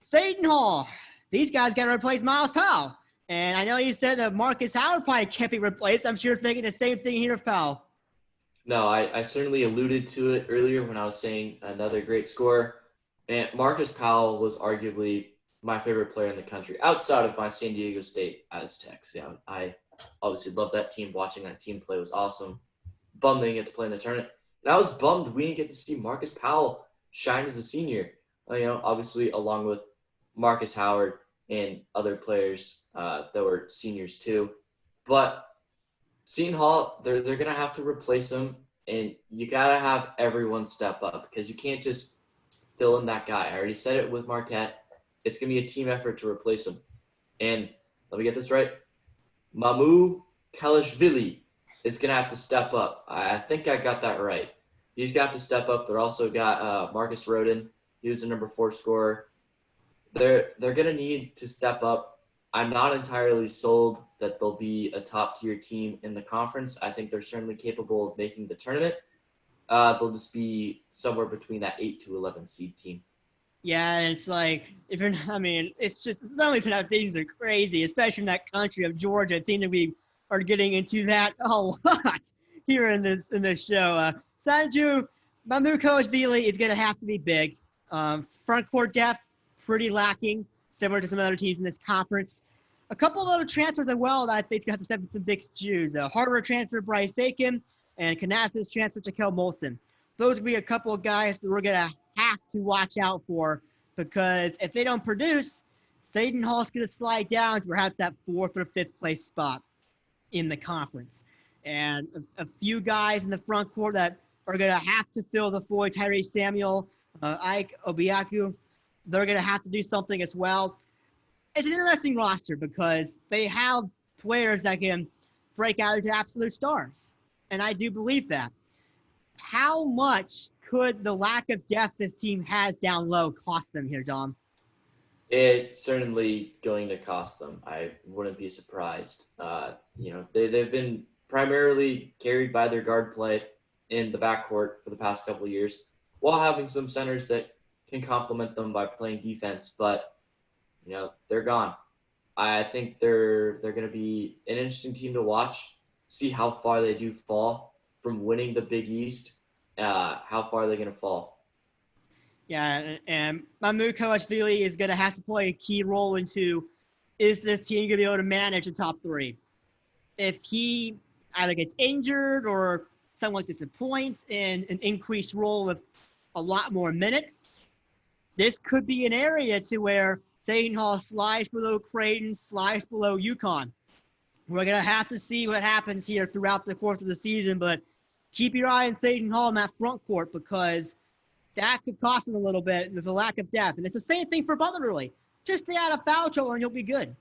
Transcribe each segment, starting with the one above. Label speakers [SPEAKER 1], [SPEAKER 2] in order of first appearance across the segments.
[SPEAKER 1] Seton Hall. These guys got to replace Miles Powell. And I know you said that Marcus Howard probably can't be replaced. I'm sure you're thinking the same thing here of Powell.
[SPEAKER 2] No, I certainly alluded to it earlier when I was saying another great scorer. And Marcus Powell was arguably my favorite player in the country outside of my San Diego State Aztecs. Yeah, I obviously love that team. Watching that team play was awesome. Bummed they didn't get to play in the tournament. And I was bummed we didn't get to see Marcus Powell shine as a senior. Obviously along with Marcus Howard and other players that were seniors too. But Seton Hall, they're going to have to replace him, and you got to have everyone step up because you can't just fill in that guy. I already said it with Marquette. It's going to be a team effort to replace him. And let me get this right. Mamu Kalashvili is going to have to step up. I think I got that right. He's going to have to step up. They're also got Marcus Rodin. He was the number 4 scorer. They're going to need to step up. I'm not entirely sold that they'll be a top-tier team in the conference. I think they're certainly capable of making the tournament. They'll just be somewhere between that 8 to 11 seed team.
[SPEAKER 1] Yeah, and it's like, it's some of these pronunciations are crazy, especially in that country of Georgia. It seems that we are getting into that a lot here in this show. Sanju Mamukovashvili is going to have to be big. Front court depth, pretty lacking, similar to some other teams in this conference. A couple of other transfers as well that I think have to step in some big shoes. Hardware transfer, Bryce Aiken, and Canasas transfer, Jaquel Molson. Those would be a couple of guys that we're going to have to watch out for because if they don't produce, Seton Hall's going to slide down to perhaps that 4th or 5th place spot in the conference. And a few guys in the front court that are going to have to fill the void, Tyree Samuel, Ike Obiaku, they're going to have to do something as well. It's an interesting roster because they have players that can break out into absolute stars. And I do believe that. How much could the lack of depth this team has down low cost them here, Dom?
[SPEAKER 2] It's certainly going to cost them. I wouldn't be surprised. They've been primarily carried by their guard play in the backcourt for the past couple of years while having some centers that can complement them by playing defense. But, they're gone. I think they're going to be an interesting team to watch, see how far they do fall from winning the Big East. How far are they going to fall?
[SPEAKER 1] Yeah, and Mamu Kalashvili is going to have to play a key role into, is this team going to be able to manage the top 3? If he either gets injured or somewhat disappoints in an increased role with a lot more minutes, this could be an area to where Seton Hall slides below Creighton, slides below UConn. We're going to have to see what happens here throughout the course of the season, but keep your eye on Seton Hall in that front court because that could cost them a little bit with the lack of depth. And it's the same thing for Butler, really. Just stay out of foul trouble and you'll be good.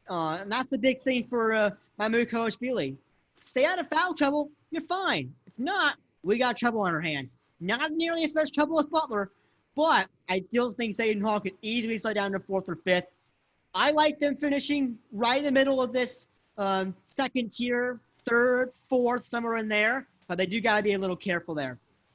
[SPEAKER 1] And that's the big thing for Mamu Kalashvili. Stay out of foul trouble, you're fine. If not, we got trouble on our hands. Not nearly as much trouble as Butler, but I still think Seton Hall could easily slide down to 4th or 5th. I like them finishing right in the middle of this second tier, 3rd, 4th, somewhere in there. But they do got to be a little careful there.